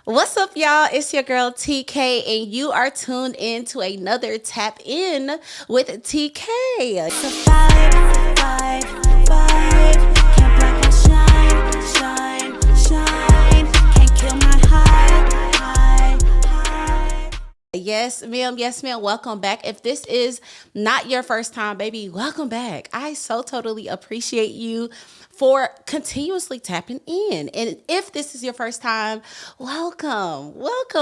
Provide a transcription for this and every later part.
What's up, y'all? It's your girl TK, and you are tuned in to another Tap In with TK. It's a vibe, can't block my shine. Can't kill my high. Yes, ma'am. Yes, ma'am. Welcome back. If this is not your first time, baby, welcome back. I so totally appreciate you for continuously tapping in. And if this is your first time, welcome,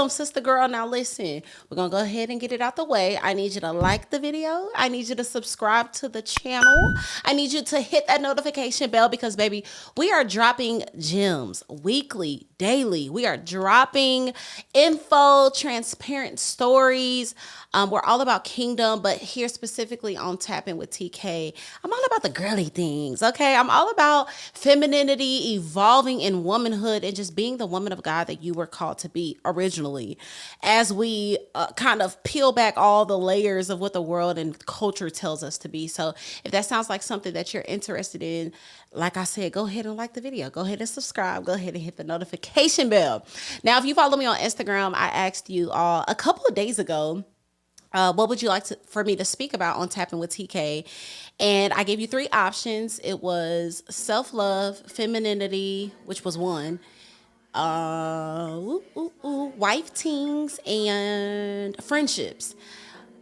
sister girl. Now listen, we're gonna go ahead and get it out the way. I need you to like the video. I need you to subscribe to the channel. I need you to hit that notification bell because, baby, we are dropping gems weekly, daily. We are dropping info, transparent stories. We're all about kingdom, but here specifically on Tapping with TK, I'm all about the girly things, okay? I'm all about femininity, evolving in womanhood, and just being the woman of God that you were called to be originally. As we kind of peel back all the layers of what the world and culture tells us to be. So if that sounds like something that you're interested in, like I said, go ahead and like the video. Go ahead and subscribe. Go ahead and hit the notification bell. Now, if you follow me on Instagram, I asked you all a couple of days ago, what would you like for me to speak about on Tapping with TK? And I gave you three options. It was self-love, femininity, which was one, wife tings, and friendships.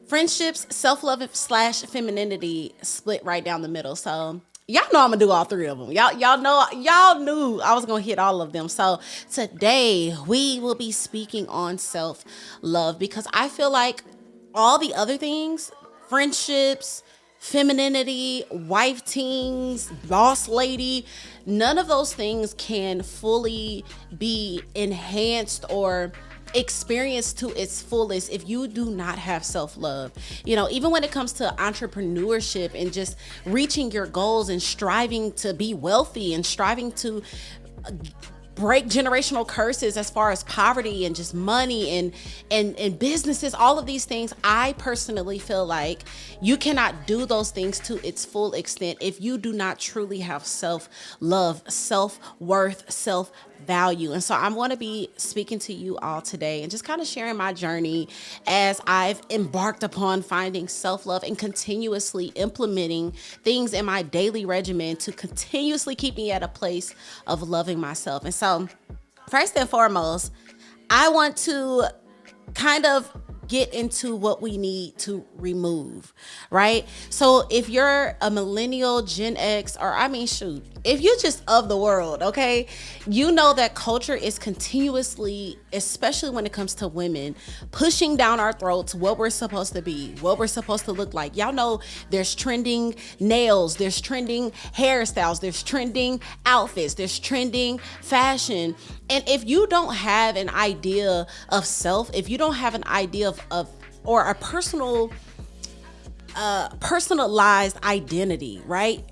Friendships, self-love slash femininity split right down the middle. So y'all know I'm gonna do all three of them. Y'all knew I was gonna hit all of them. So today we will be speaking on self-love because I feel like all the other things, friendships, femininity, wife tings, boss lady, none of those things can fully be enhanced or experienced to its fullest if you do not have self-love. You know, even when it comes to entrepreneurship and just reaching your goals and striving to be wealthy and striving to break generational curses as far as poverty and just money and businesses, all of these things, I personally feel like you cannot do those things to its full extent if you do not truly have self-love, self-worth, self-value. And so I'm going to be speaking to you all today and just kind of sharing my journey as I've embarked upon finding self-love and continuously implementing things in my daily regimen to continuously keep me at a place of loving myself. And so first and foremost, I want to kind of get into what we need to remove, right? So if you're a millennial, Gen X, or shoot, if you're just of the world, okay, you know that culture is continuously, especially when it comes to women, pushing down our throats what we're supposed to be, what we're supposed to look like. Y'all know there's trending nails, there's trending hairstyles, there's trending outfits, there's trending fashion. And if you don't have an idea of self, if you don't have an idea of or a personalized identity, right?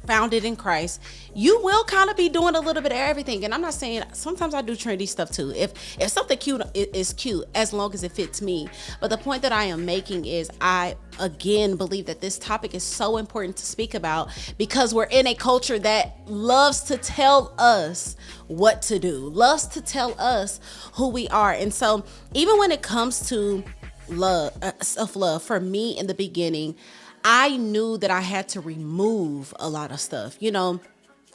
Founded in Christ, you will kind of be doing a little bit of everything. And I'm not saying, sometimes I do trendy stuff too. If something cute is cute, as long as it fits me. But the point that I am making is I again believe that this topic is so important to speak about because we're in a culture that loves to tell us what to do, loves to tell us who we are. And so even when it comes to love, self-love, for me in the beginning, I knew that I had to remove a lot of stuff. You know,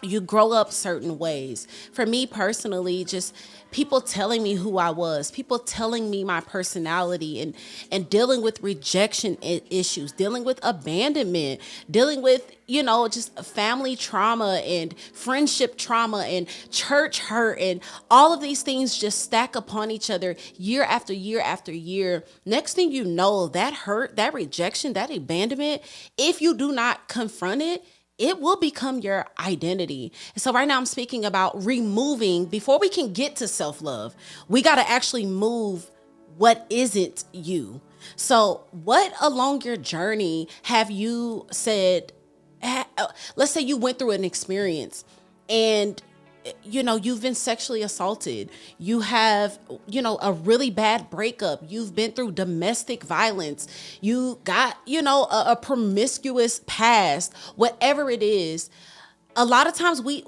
you grow up certain ways. For me personally, just people telling me who I was, people telling me my personality, and dealing with rejection issues, dealing with abandonment, dealing with, you know, just family trauma and friendship trauma and church hurt, and all of these things just stack upon each other year after year after year. Next thing you know, that hurt, that rejection, that abandonment, if you do not confront it, it will become your identity. And so right now I'm speaking about removing, before we can get to self-love, we got to actually move what isn't you. So what along your journey have you said, let's say you went through an experience and you know, you've been sexually assaulted. You have, you know, a really bad breakup. You've been through domestic violence. You got, you know, a promiscuous past, whatever it is. a lot of times we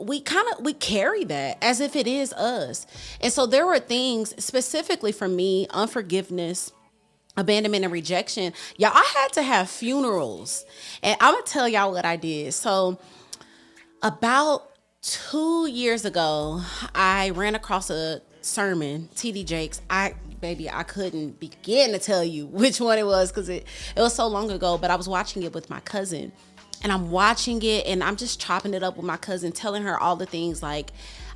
carry that as if it is us. And so there were things specifically for me, unforgiveness, abandonment, and rejection. Y'all, I had to have funerals. And I'm gonna tell y'all what I did. So about 2 years ago, I ran across a sermon, TD Jakes. I couldn't begin to tell you which one it was because it was so long ago, but I was watching it with my cousin. And I'm watching it and I'm just chopping it up with my cousin, telling her all the things like,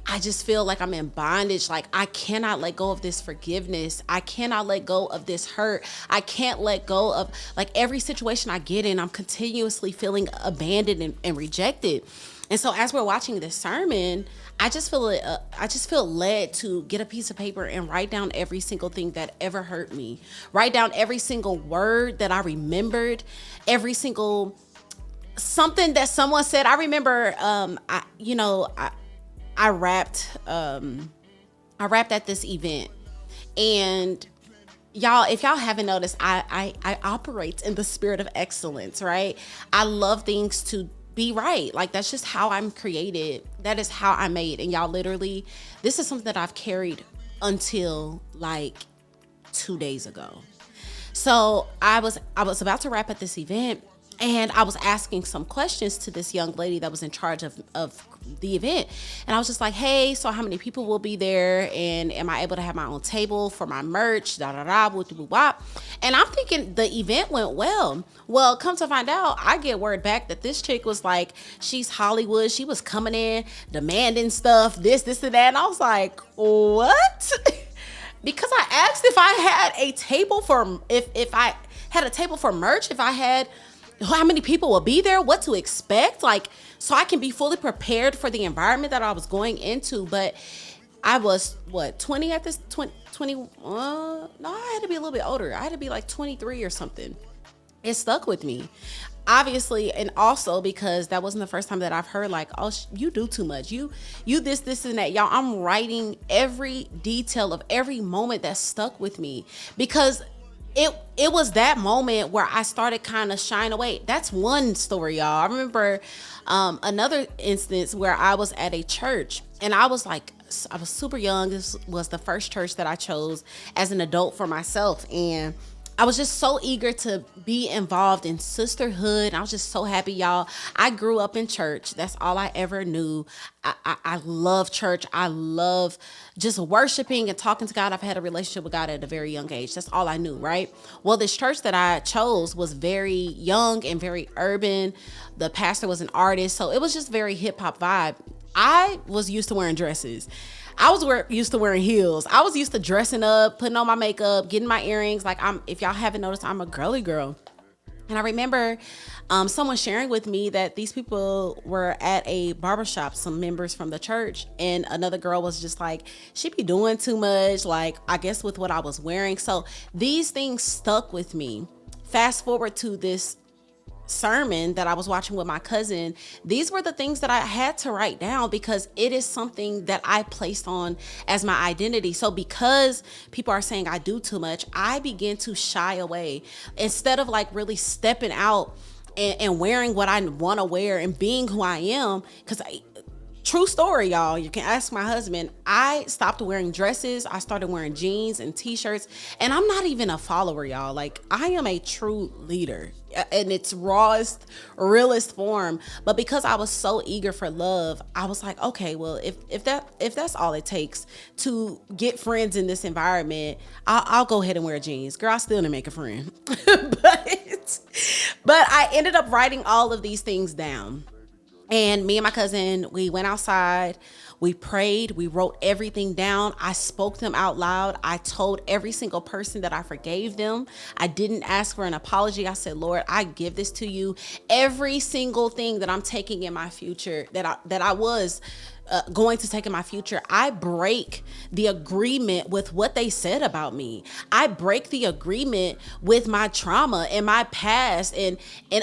I just feel like I'm in bondage. Like, I cannot let go of this forgiveness. I cannot let go of this hurt. I can't let go of, like, every situation I get in, I'm continuously feeling abandoned and rejected. And so as we're watching this sermon, I just feel led to get a piece of paper and write down every single thing that ever hurt me. Write down every single word that I remembered, every single something that someone said. I remember, I rapped at this event, and y'all, if y'all haven't noticed, I operate in the spirit of excellence, right? I love things to be right. Like, that's just how I'm created. That is how I'm made. And y'all, literally, this is something that I've carried until like 2 days ago. So I was about to rap at this event, and I was asking some questions to this young lady that was in charge of the event. And I was just like, hey, so how many people will be there? And am I able to have my own table for my merch? Wop. And I'm thinking the event went well. Well, come to find out, I get word back that this chick was like, she's Hollywood. She was coming in, demanding stuff, this, and that. And I was like, what? Because I asked if I had a table for, if I had a table for merch, if I had, how many people will be there, what to expect, like, so I can be fully prepared for the environment that I was going into. But I was, 20 at this, 20, no, I had to be a little bit older. I had to be like 23 or something. It stuck with me, obviously, and also because that wasn't the first time that I've heard like, oh, you do too much. You this, and that. Y'all, I'm writing every detail of every moment that stuck with me, because it was that moment where I started kind of shying away. That's one story, y'all. I remember another instance where I was at a church, and I was super young. This was the first church that I chose as an adult for myself, and I was just so eager to be involved in sisterhood. I was just so happy, y'all. I grew up in church. That's all I ever knew. I love church. I love just worshiping and talking to God. I've had a relationship with God at a very young age. That's all I knew, right? Well, this church that I chose was very young and very urban. The pastor was an artist, so it was just very hip hop vibe. I was used to wearing dresses. I was used to wearing heels. I was used to dressing up, putting on my makeup, getting my earrings. Like, if y'all haven't noticed, I'm a girly girl. And I remember someone sharing with me that these people were at a barbershop, some members from the church, and another girl was just like, she be doing too much, like, I guess with what I was wearing. So these things stuck with me. Fast forward to this sermon that I was watching with my cousin. These were the things that I had to write down because it is something that I placed on as my identity. So because people are saying I do too much, I begin to shy away instead of like really stepping out and wearing what I want to wear and being who I am. Because true story, y'all. You can ask my husband. I stopped wearing dresses. I started wearing jeans and t-shirts. And I'm not even a follower, y'all. Like, I am a true leader in its rawest, realest form. But because I was so eager for love, I was like, okay, well, if that's all it takes to get friends in this environment, I'll go ahead and wear jeans. Girl, I still didn't make a friend. But I ended up writing all of these things down. And me and my cousin, we went outside, we prayed, we wrote everything down. I spoke them out loud. I told every single person that I forgave them. I didn't ask for an apology. I said, Lord, I give this to you. Every single thing that I'm taking in my future, that I was going to take in my future, I break the agreement with what they said about me. I break the agreement with my trauma and my past and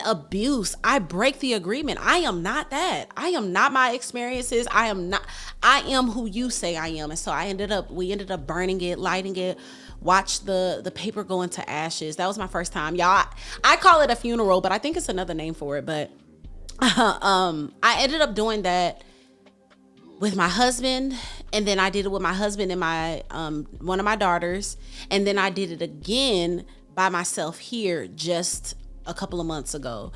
abuse. I break the agreement. I am not that. I am not my experiences. I am who you say I am. And so we ended up burning it, lighting it, watch the paper go into ashes. That was my first time. Y'all, I call it a funeral, but I think it's another name for it. But I ended up doing that with my husband, and then I did it with my husband and my one of my daughters, and then I did it again by myself here just a couple of months ago.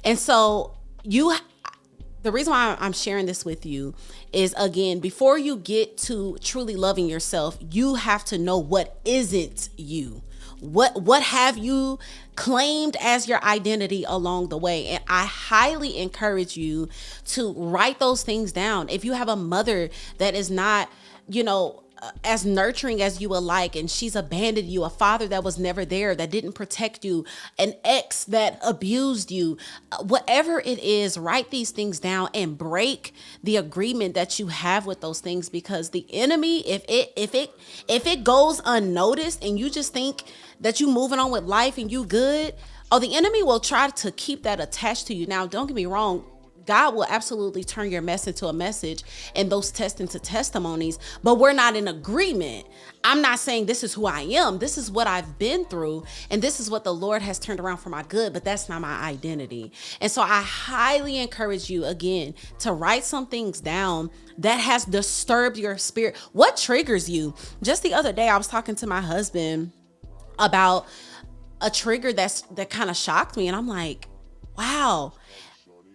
And so the reason why I'm sharing this with you is, again, before you get to truly loving yourself, you have to know what isn't you. What have you claimed as your identity along the way? And I highly encourage you to write those things down. If you have a mother that is not, as nurturing as you would like, and she's abandoned you, a father that was never there, that didn't protect you, an ex that abused you, whatever it is, write these things down and break the agreement that you have with those things. Because the enemy, if it goes unnoticed and you just think that you moving on with life and you good, the enemy will try to keep that attached to you. Now, don't get me wrong, God will absolutely turn your mess into a message and those tests into testimonies, but we're not in agreement. I'm not saying this is who I am. This is what I've been through, and this is what the Lord has turned around for my good, but that's not my identity. And so I highly encourage you, again, to write some things down that has disturbed your spirit. What triggers you? Just the other day, I was talking to my husband about a trigger that kind of shocked me, and I'm like, wow,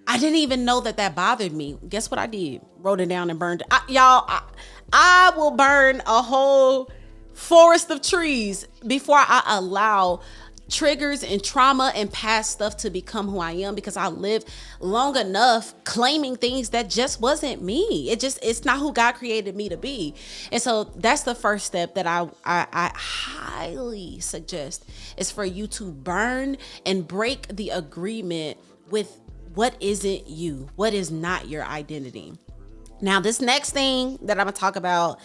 I didn't even know that bothered me. Guess what I did? Wrote it down and burned it. I will burn a whole forest of trees before I allow triggers and trauma and past stuff to become who I am, because I lived long enough claiming things that just wasn't me. It's not who God created me to be. And so that's the first step that I highly suggest, is for you to burn and break the agreement with what isn't you, what is not your identity. Now, this next thing that I'm gonna talk about,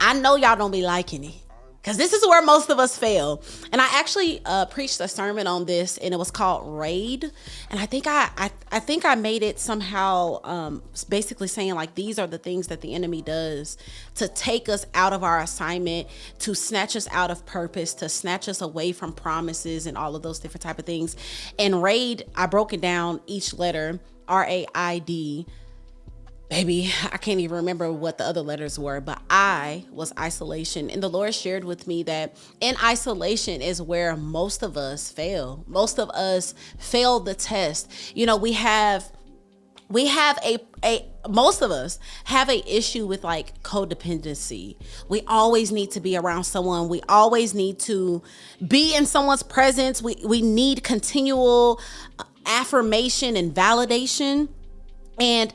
I know y'all don't be liking it, because this is where most of us fail. And I actually preached a sermon on this, and it was called Raid. And I think I made it somehow basically saying, like, these are the things that the enemy does to take us out of our assignment, to snatch us out of purpose, to snatch us away from promises and all of those different type of things. And Raid, I broke it down, each letter, RAID. Baby, I can't even remember what the other letters were, but I was isolation. And the Lord shared with me that in isolation is where most of us fail. Most of us fail the test. Most of us have a issue with, like, codependency. We always need to be around someone. We always need to be in someone's presence. We need continual affirmation and validation. And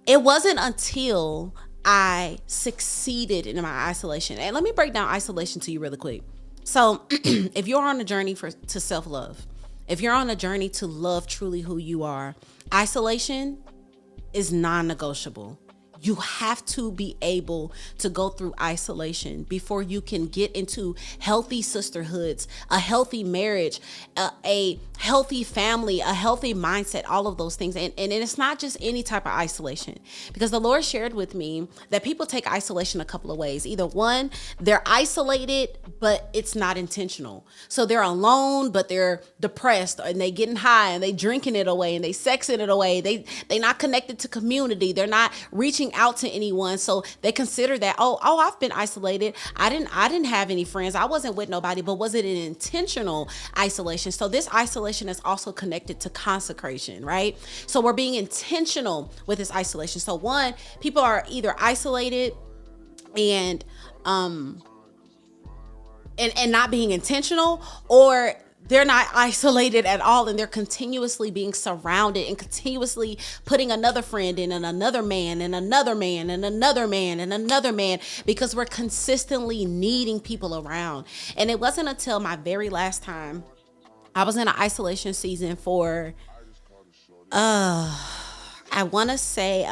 it wasn't until I succeeded in my isolation. And let me break down isolation to you really quick. So if you're on a journey to self-love, if you're on a journey to love truly who you are, isolation is non-negotiable. You have to be able to go through isolation before you can get into healthy sisterhoods, a healthy marriage, a healthy family, a healthy mindset, all of those things. And it's not just any type of isolation, because the Lord shared with me that people take isolation a couple of ways. Either one, they're isolated, but it's not intentional. So they're alone, but they're depressed, and they getting high, and they drinking it away, and they sexing it away. They not connected to community. They're not reaching out to anyone. So they consider that, oh, I've been isolated. I didn't have any friends. I wasn't with nobody. But was it an intentional isolation? So this isolation is also connected to consecration, right? So we're being intentional with this isolation. So one, people are either isolated and not being intentional, or they're not isolated at all, and they're continuously being surrounded and continuously putting another friend in, and another man, and another man, and another man, and another man, because we're consistently needing people around. And it wasn't until my very last time I was in an isolation season for I want to say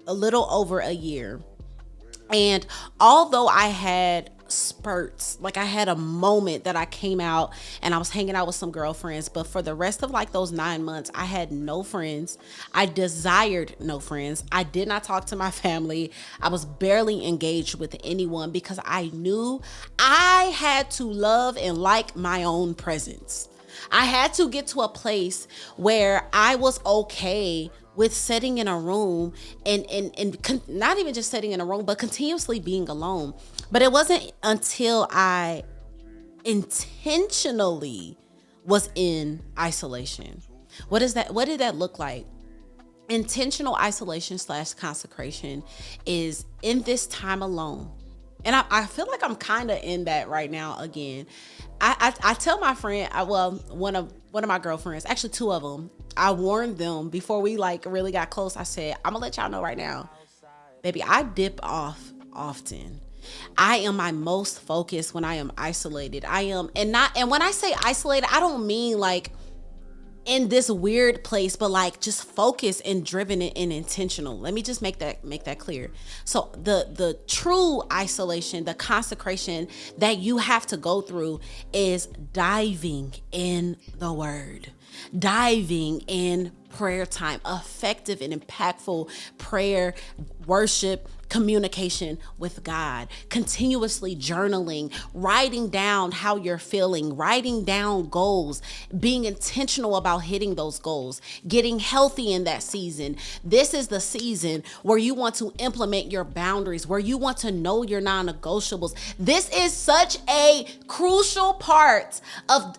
a little over a year. And although I had spurts, like I had a moment that I came out and I was hanging out with some girlfriends, but for the rest of like those 9 months, I had no friends. I desired no friends. I did not talk to my family. I was barely engaged with anyone because I knew I had to love and like my own presence. I had to get to a place where I was okay with sitting in a room and not even just sitting in a room, but continuously being alone. But it wasn't until I intentionally was in isolation. What is that? What did that look like? Intentional isolation slash consecration is in this time alone. And I feel like I'm kind of in that right now again. I tell my friend, one of my girlfriends, actually two of them, I warned them before we like really got close. I said, I'm gonna let y'all know right now, baby, I dip off often. I am my most focused when I am isolated. I am, and when I say isolated, I don't mean like in this weird place, but like just focused and driven and intentional. Let me just make that clear. So the true isolation, the consecration that you have to go through is diving in the word, diving in prayer time, effective and impactful prayer, worship, communication with God, continuously journaling, writing down how you're feeling, writing down goals, being intentional about hitting those goals, getting healthy in that season. This is the season where you want to implement your boundaries, where you want to know your non-negotiables. This is such a crucial part of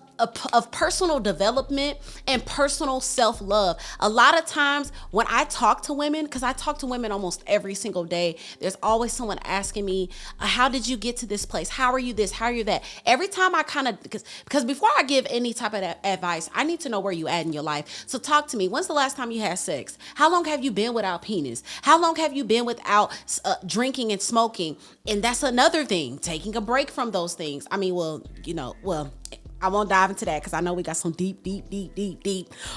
personal development and personal self-love. A lot of times when I talk to women, because I talk to women almost every single day, there's always someone asking me, how did you get to this place? How are you this? How are you that? Every time I kind of, because before I give any type of advice, I need to know where you at in your life. So talk to me. When's the last time you had sex? How long have you been without penis? How long have you been without drinking and smoking? And that's another thing, taking a break from those things. I mean, I won't dive into that because I know we got some deep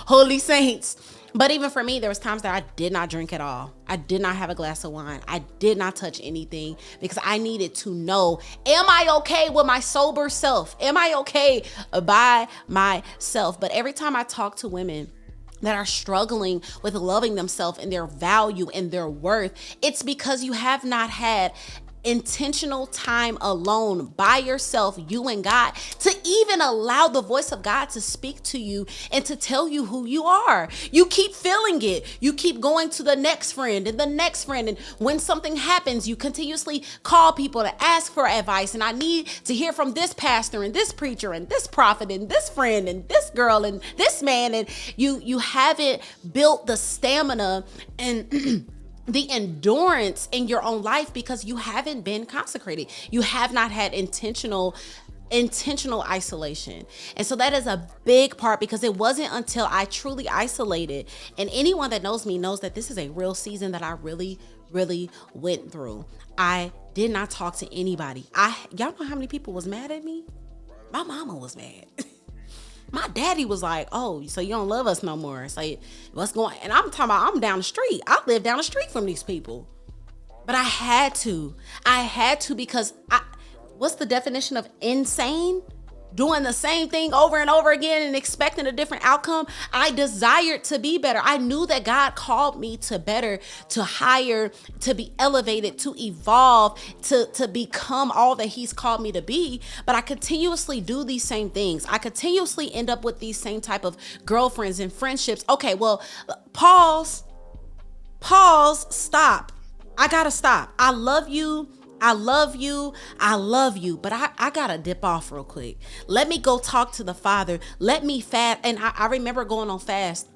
holy saints. But even for me, there was times that I did not drink at all. I did not have a glass of wine. I did not touch anything because I needed to know, am I okay with my sober self? Am I okay by myself? But every time I talk to women that are struggling with loving themselves and their value and their worth, it's because you have not had intentional time alone by yourself, you and God, to even allow the voice of God to speak to you and to tell you who you are. You keep feeling it. You keep going to the next friend and the next friend. And when something happens, you continuously call people to ask for advice. And I need to hear from this pastor and this preacher and this prophet and this friend and this girl and this man. And you haven't built the stamina and the endurance in your own life because you haven't been consecrated. You have not had intentional isolation. And so that is a big part because it wasn't until I truly isolated, and anyone that knows me knows that this is a real season that I really went through. I did not talk to anybody. Y'all know how many people was mad at me? My mama was mad. My daddy was like, oh, so you don't love us no more. It's like, what's going on? And I'm talking about, I'm down the street. I live down the street from these people. But I had to because what's the definition of insane? Doing the same thing over and over again and expecting a different outcome. I desired to be better. I knew that God called me to better, to higher, to be elevated, to evolve, to become all that he's called me to be. But I continuously do these same things. I continuously end up with these same type of girlfriends and friendships. Okay, well, pause, stop. I gotta stop. I love you, but I gotta dip off real quick. Let me go talk to the Father. Let me fast. And I remember going on fast.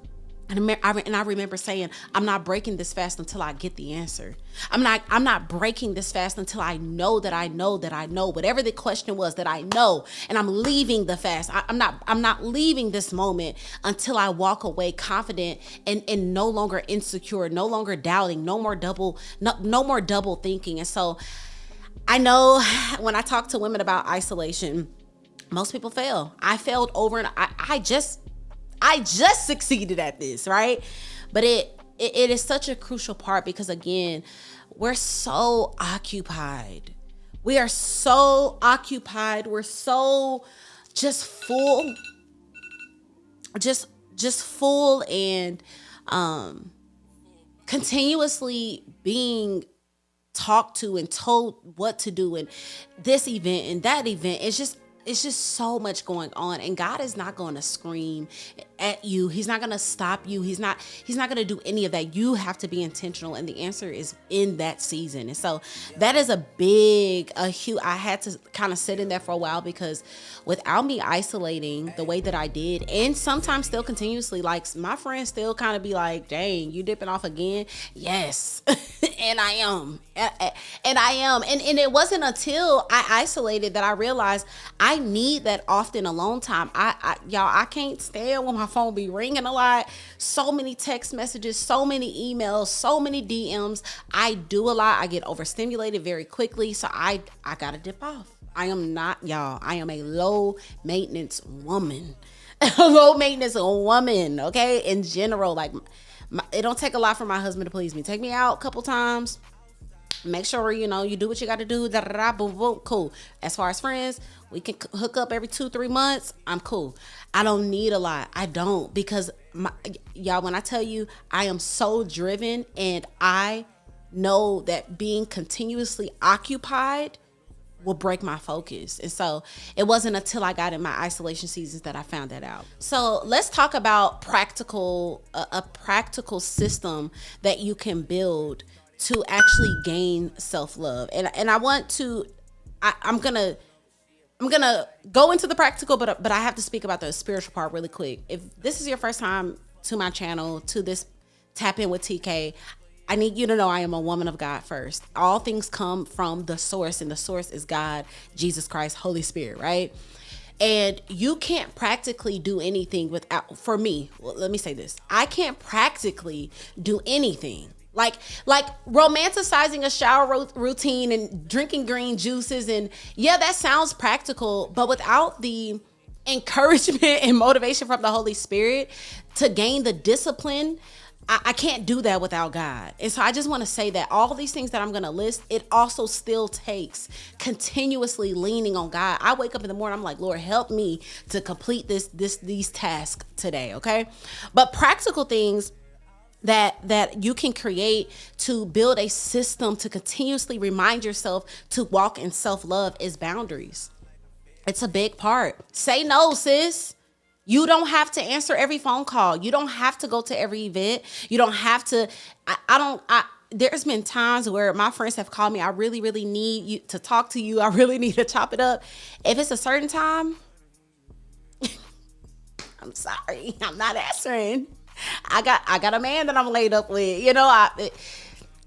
And I remember saying, I'm not breaking this fast until I get the answer. I'm not breaking this fast until I know that I know that I know. Whatever the question was, that I know. And I'm leaving the fast. I'm not leaving this moment until I walk away confident and no longer insecure, no longer doubting, no more double thinking. And so I know when I talk to women about isolation, most people fail. I failed over and I just succeeded at this, right? But it is such a crucial part because, again, we're so occupied. We are so occupied. We're so just full and continuously being talked to and told what to do and this event and that event. It's just it's just so much going on, and God is not going to scream at you. He's not going to stop you. He's not going to do any of that. You have to be intentional, and the answer is in that season. And so that is a huge, I had to kind of sit in there for a while, because without me isolating the way that I did, and sometimes still continuously, like my friends still kind of be like, dang, you dipping off again? Yes. And I am. And it wasn't until I isolated that I realized I need that often alone time. Y'all, I can't stand when my phone be ringing a lot. So many text messages, so many emails, so many DMs. I do a lot. I get overstimulated very quickly. So I gotta dip off. I am not, y'all. I am a low maintenance woman. Low maintenance woman, okay? In general, like, it don't take a lot for my husband to please me. Take me out a couple times. Make sure, you do what you got to do. Boom, boom, cool. As far as friends, we can hook up every 2-3 months. I'm cool. I don't need a lot. I don't, because y'all, when I tell you I am so driven, and I know that being continuously occupied will break my focus. And so it wasn't until I got in my isolation seasons that I found that out. So let's talk about a practical system that you can build to actually gain self-love. And I want to, I'm gonna go into the practical, but I have to speak about the spiritual part really quick. If this is your first time to my channel, to this Tap In with TK, I need you to know I am a woman of God first. All things come from the source, and the source is God, Jesus Christ, Holy Spirit, right? And you can't practically do anything without, for me, well, let me say this. I can't practically do anything. Like romanticizing a shower routine and drinking green juices. And yeah, that sounds practical, but without the encouragement and motivation from the Holy Spirit to gain the discipline, I can't do that without God. And so I just want to say that all these things that I'm going to list, it also still takes continuously leaning on God. I wake up in the morning, I'm like, Lord, help me to complete these tasks today. Okay. But practical things that you can create to build a system to continuously remind yourself to walk in self-love is boundaries. It's a big part. Say no, sis. You don't have to answer every phone call. You don't have to go to every event. You don't have to. There's been times where my friends have called me. I really, really need you to talk to you. I really need to chop it up. If it's a certain time, I'm sorry, I'm not answering. I got a man that I'm laid up with.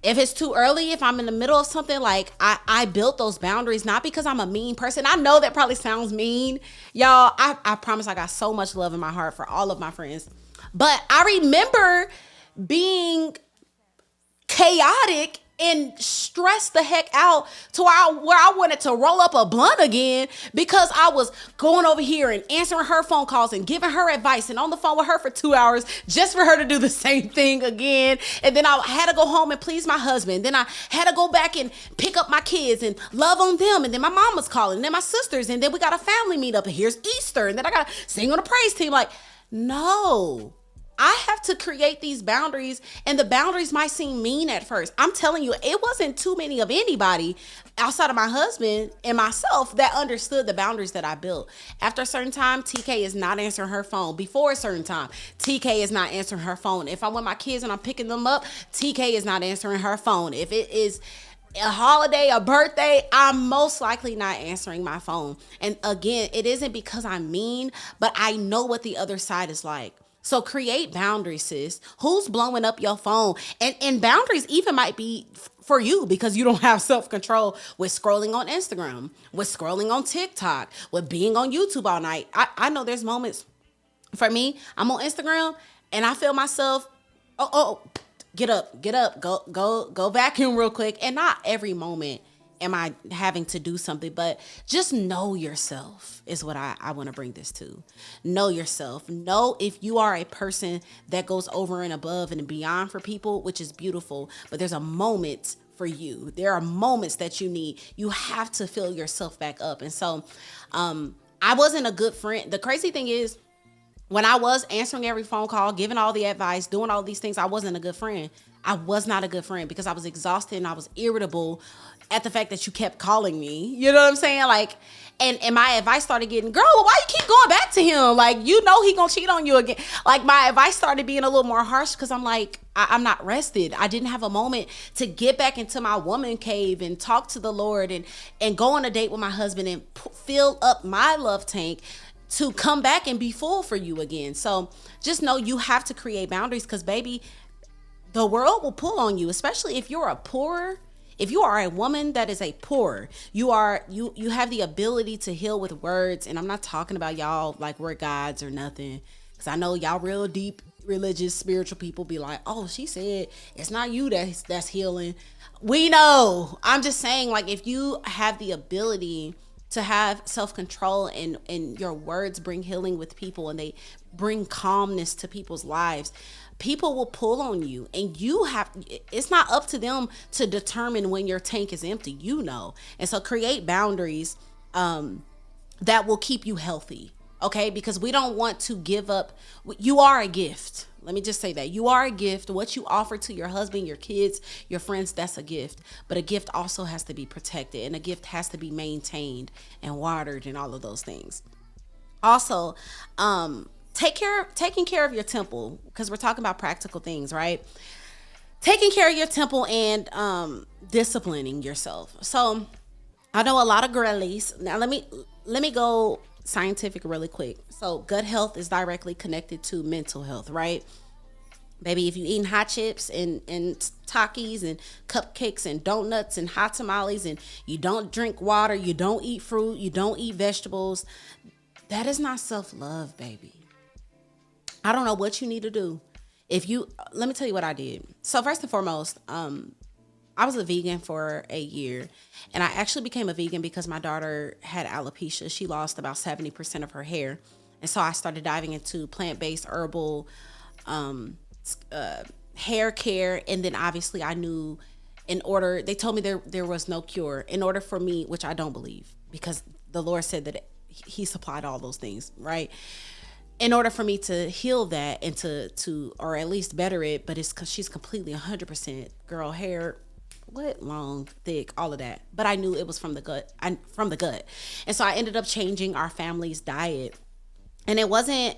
If it's too early, if I'm in the middle of something, like I built those boundaries, not because I'm a mean person. I know that probably sounds mean. Y'all, I promise I got so much love in my heart for all of my friends. But I remember being chaotic and stressed the heck out to where I wanted to roll up a blunt again, because I was going over here and answering her phone calls and giving her advice and on the phone with her for 2 hours just for her to do the same thing again. And then I had to go home and please my husband. Then I had to go back and pick up my kids and love on them. And then my mom was calling, and then my sisters, and then we got a family meetup, and here's Easter, and then I got to sing on the praise team. Like, no. I have to create these boundaries, and the boundaries might seem mean at first. I'm telling you, it wasn't too many of anybody outside of my husband and myself that understood the boundaries that I built. After a certain time, TK is not answering her phone. Before a certain time, TK is not answering her phone. If I'm with my kids and I'm picking them up, TK is not answering her phone. If it is a holiday, a birthday, I'm most likely not answering my phone. And again, it isn't because I'm mean, but I know what the other side is like. So create boundaries, sis. Who's blowing up your phone? And boundaries even might be for you, because you don't have self-control with scrolling on Instagram, with scrolling on TikTok, with being on YouTube all night. I know there's moments for me, I'm on Instagram and I feel myself, get up, go vacuum real quick. And not every moment am I having to do something, but just know yourself is what I want to bring this to. Know yourself. Know if you are a person that goes over and above and beyond for people, which is beautiful, but there's a moment for you. There are moments that you need. You have to fill yourself back up. And so I wasn't a good friend. The crazy thing is, when I was answering every phone call, giving all the advice, doing all these things, I wasn't a good friend. I was not a good friend, because I was exhausted and I was irritable at the fact that you kept calling me. You know what I'm saying? Like, And my advice started getting, girl, well, why you keep going back to him? Like, you know he gonna cheat on you again. Like, my advice started being a little more harsh because I'm like, I'm not rested. I didn't have a moment to get back into my woman cave and talk to the Lord and go on a date with my husband and fill up my love tank to come back and be full for you again. So just know you have to create boundaries because, baby, the world will pull on you, especially if you're if you are a woman that is a poor, you have the ability to heal with words. And I'm not talking about y'all like we're gods or nothing. Because I know y'all real deep, religious, spiritual people be like, oh, she said it's not you that's healing. We know. I'm just saying, like, if you have the ability to have self-control and your words bring healing with people and they bring calmness to people's lives, people will pull on you, and it's not up to them to determine when your tank is empty, and so create boundaries that will keep you healthy, okay? Because we don't want to give up. You are a gift. Let me just say that you are a gift. What you offer to your husband, your kids, your friends, that's a gift. But a gift also has to be protected, and a gift has to be maintained and watered and all of those things. Also, taking care of your temple, because we're talking about practical things, right? Taking care of your temple and disciplining yourself. So I know a lot of girlies. Now let me go scientific really quick. So gut health is directly connected to mental health, right? Baby, if you eating hot chips and Takis and cupcakes and donuts and hot tamales and you don't drink water, you don't eat fruit, you don't eat vegetables, that is not self-love, baby. I don't know what you need to do. Let me tell you what I did. So first and foremost, I was a vegan for a year, and I actually became a vegan because my daughter had alopecia. She lost about 70% of her hair. And so I started diving into plant-based herbal hair care. And then obviously I knew they told me there was no cure. In order for me, which I don't believe, because the Lord said that he supplied all those things, right? In order for me to heal that and to or at least better it, but it's because she's completely 100% girl hair, long, thick, all of that. But I knew it was from the gut. And so I ended up changing our family's diet. And it wasn't,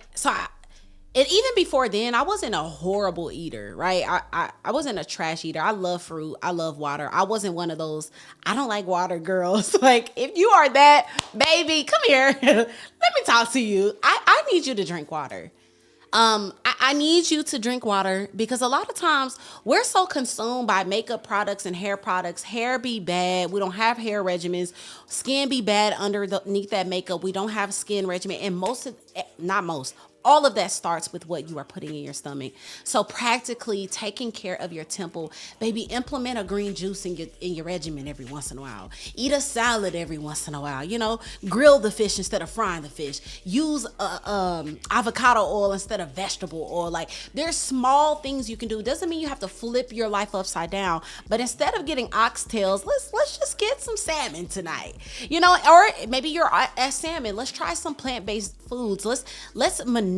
and even before then, I wasn't a horrible eater, right? I wasn't a trash eater. I love fruit. I love water. I wasn't one of those, I don't like water girls. Like, if you are that, baby, come here. Let me talk to you. I need you to drink water. I need you to drink water because a lot of times we're so consumed by makeup products and hair products. Hair be bad. We don't have hair regimens. Skin be bad underneath that makeup. We don't have skin regimen. And all of that starts with what you are putting in your stomach. So practically taking care of your temple, baby, implement a green juice in your regimen every once in a while. Eat a salad every once in a while. Grill the fish instead of frying the fish. Use avocado oil instead of vegetable oil. Like, there's small things you can do. Doesn't mean you have to flip your life upside down. But instead of getting oxtails, let's just get some salmon tonight. Or maybe you're at salmon. Let's try some plant-based foods. Let's maneuver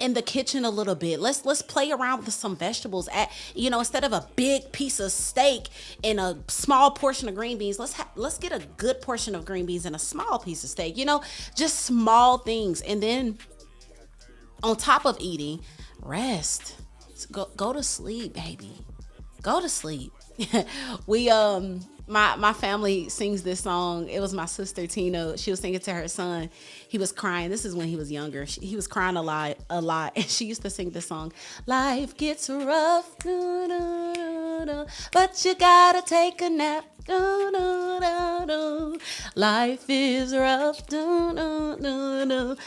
in the kitchen a little bit. Let's play around with some vegetables. Instead of a big piece of steak and a small portion of green beans, let's get a good portion of green beans and a small piece of steak. Just small things. And then on top of eating, rest. Go to sleep, baby. Go to sleep. My family sings this song. It was my sister Tina. She was singing to her son. He was crying. This is when he was younger. He was crying a lot. And she used to sing this song. Life gets rough, but you gotta take a nap. Life is rough,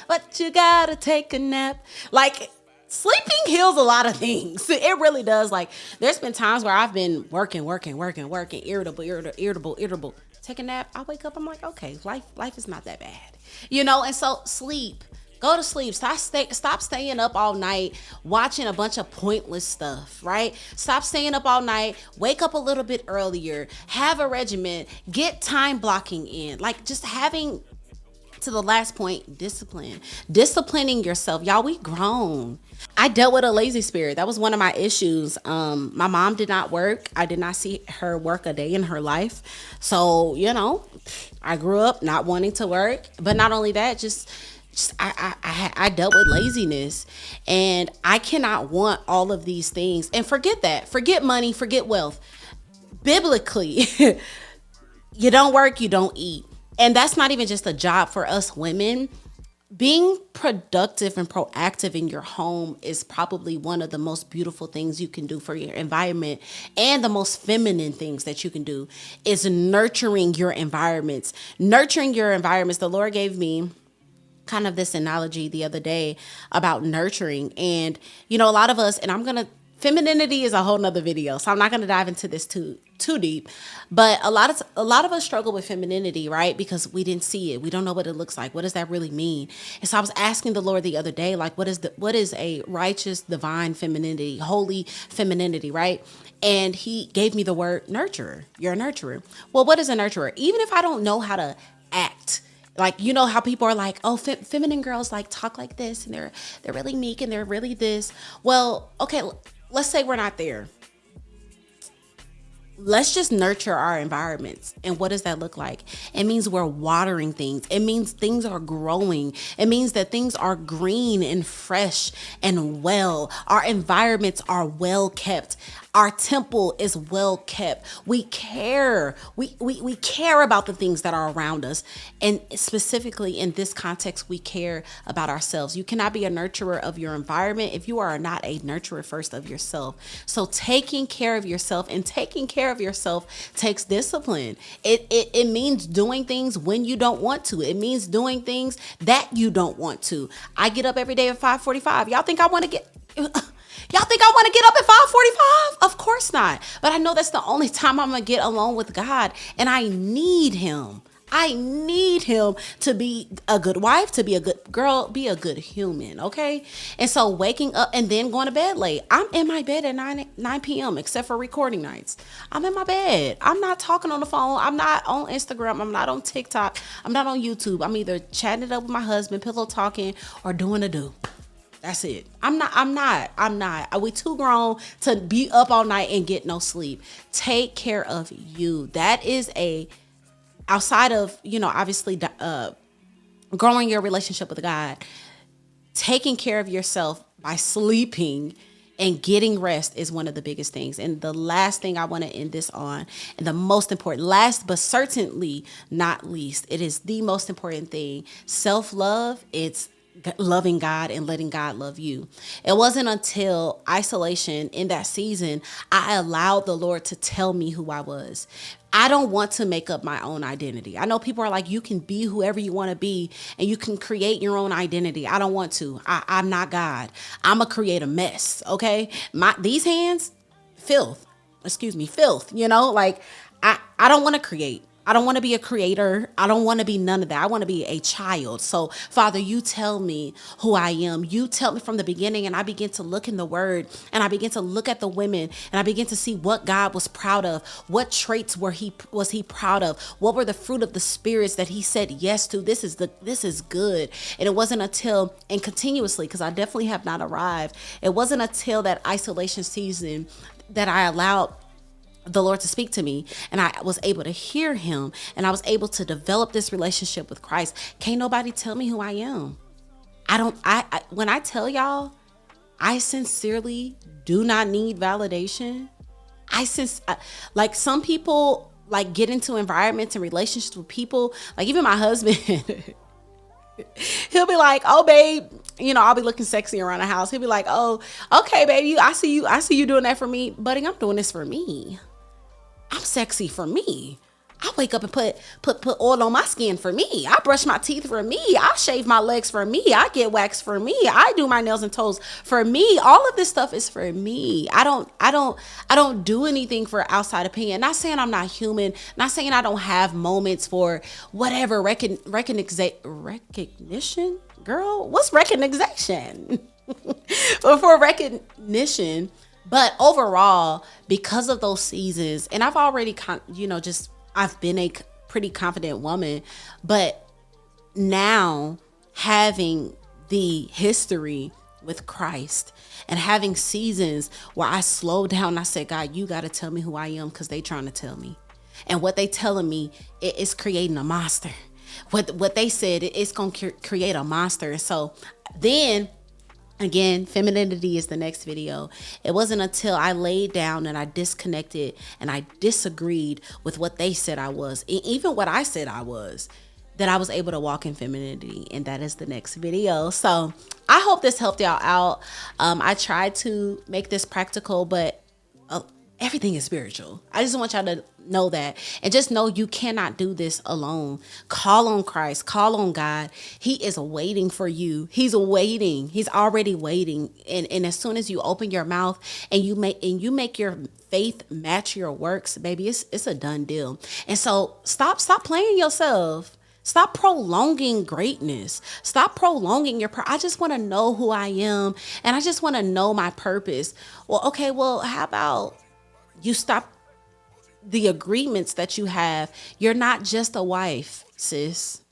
but you gotta take a nap. Like, sleeping heals a lot of things. It really does. Like, there's been times where I've been working, irritable. Take a nap. I wake up. I'm like, okay, life is not that bad, And so sleep. Go to sleep. Stop staying up all night watching a bunch of pointless stuff, right? Stop staying up all night. Wake up a little bit earlier. Have a regimen. Get time blocking in. Like, just having To the last point, discipline. Disciplining yourself. Y'all, we grown. I dealt with a lazy spirit. That was one of my issues. My mom did not work. I did not see her work a day in her life. So, I grew up not wanting to work. But not only that, I dealt with laziness, and I cannot want all of these things. And forget that. Forget money, forget wealth. Biblically, you don't work, you don't eat. And that's not even just a job for us women. Being productive and proactive in your home is probably one of the most beautiful things you can do for your environment, and the most feminine things that you can do is nurturing your environments. Nurturing your environments. The Lord gave me kind of this analogy the other day about nurturing. And, a lot of us, and femininity is a whole nother video, so I'm not going to dive into this too deep, but a lot of us struggle with femininity, right? Because we didn't see it. We don't know what it looks like. What does that really mean? And so I was asking the Lord the other day, like, what is a righteous, divine femininity, holy femininity, right? And he gave me the word nurturer. You're a nurturer. Well, what is a nurturer? Even if I don't know how to act, like, how people are like, oh, feminine girls like talk like this, and they're really meek, and they're really this. Well, okay, let's say we're not there. Let's just nurture our environments. And what does that look like? It means we're watering things. It means things are growing. It means that things are green and fresh and well. Our environments are well kept. Our temple is well kept. We care. We care about the things that are around us. And specifically in this context, we care about ourselves. You cannot be a nurturer of your environment if you are not a nurturer first of yourself. So taking care of yourself, and taking care of yourself takes discipline. It means doing things when you don't want to. It means doing things that you don't want to. I get up every day at 5:45. Y'all think I want to get up at 5:45? Of course not. But I know that's the only time I'm going to get alone with God. And I need him. I need him to be a good wife, to be a good girl, be a good human. Okay. And so waking up and then going to bed late. I'm in my bed at 9 p.m. except for recording nights. I'm in my bed. I'm not talking on the phone. I'm not on Instagram. I'm not on TikTok. I'm not on YouTube. I'm either chatting it up with my husband, pillow talking, or doing a do. That's it. I'm not. We too grown to be up all night and get no sleep. Take care of you. That is outside of, obviously, growing your relationship with God, taking care of yourself by sleeping and getting rest is one of the biggest things. And the last thing I want to end this on, and the most important, last but certainly not least, it is the most important thing. Self-love, it's loving God and letting God love you. It wasn't until isolation in that season I allowed the Lord to tell me who I was. I don't want to make up my own identity. I know people are like, you can be whoever you want to be and you can create your own identity. I don't want to. I'm not God. I'm going to create a mess. Okay. These hands, filth. Like I don't want to create. I don't want to be a creator. I don't want to be none of that. I want to be a child. So, Father, you tell me who I am. You tell me from the beginning, and I begin to look in the word, and I begin to look at the women, and I begin to see what God was proud of. What traits was he proud of? What were the fruit of the spirits that he said yes to? This is good. And it wasn't until, and continuously, because I definitely have not arrived, it wasn't until that isolation season that I allowed the Lord to speak to me, and I was able to hear him, and I was able to develop this relationship with Christ. Can't nobody tell me who I am. When I tell y'all, I sincerely do not need validation. Like some people like get into environments and relationships with people, like even my husband, he'll be like, oh babe, I'll be looking sexy around the house. He'll be like, oh, okay, baby, I see you doing that for me. Buddy, I'm doing this for me. I'm sexy for me. I wake up and put oil on my skin for me. I brush my teeth for me. I shave my legs for me. I get waxed for me. I do my nails and toes for me. All of this stuff is for me. I don't do anything for outside opinion. Not saying I'm not human. Not saying I don't have moments for whatever recognition. Girl, what's recognition? For recognition. But overall, because of those seasons, and I've already, I've been a pretty confident woman, but now having the history with Christ and having seasons where I slowed down and I said, God, you got to tell me who I am, because they trying to tell me. And what they telling me is creating a monster. What they said, it's going to create a monster. And so then again, femininity is the next video. It wasn't until I laid down and I disconnected and I disagreed with what they said I was, even what I said I was, that I was able to walk in femininity. And that is the next video. So I hope this helped y'all out. I tried to make this practical, but everything is spiritual. I just want y'all to know that. And just know you cannot do this alone. Call on Christ. Call on God. He is waiting for you. He's waiting. He's already waiting. And as soon as you open your mouth and you make your faith match your works, baby, it's a done deal. And so stop playing yourself. Stop prolonging greatness. Stop prolonging your I just want to know who I am, and I just want to know my purpose. Well, okay, how about you stop the agreements that you have? You're not just a wife, sis.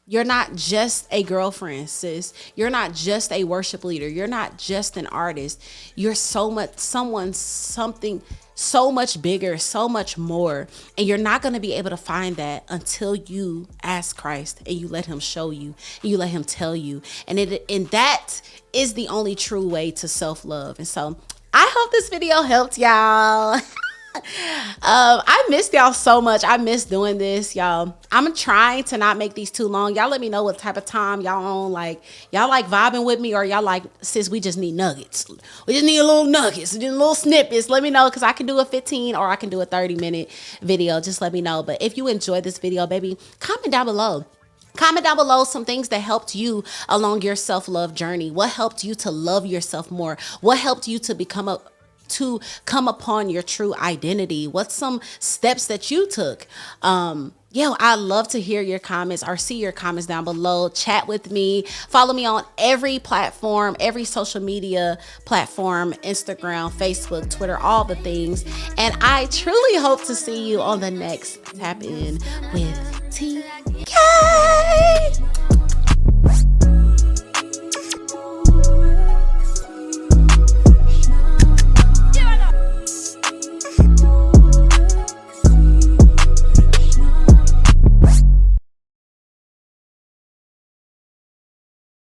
You're not just a girlfriend, sis. You're not just a worship leader. You're not just an artist. You're something so much bigger, so much more. And you're not going to be able to find that until you ask Christ and you let him show you and you let him tell you. And that is the only true way to self-love. And so I hope this video helped y'all. I missed y'all so much. I miss doing this, y'all. I'm trying to not make these too long. Y'all let me know what type of time y'all on. Like, y'all like vibing with me, or y'all like, sis, we just need nuggets. We just need a little nuggets, just little snippets. Let me know, because I can do a 15 or I can do a 30-minute video. Just let me know. But if you enjoyed this video, baby, comment down below. Comment down below some things that helped you along your self-love journey. What helped you to love yourself more? What helped you to come upon your true identity? What's some steps that you took? I love to hear your comments or see your comments down below. Chat with me. Follow me on every platform, every social media platform, Instagram, Facebook, Twitter, all the things. And I truly hope to see you on the next Tap In with TK.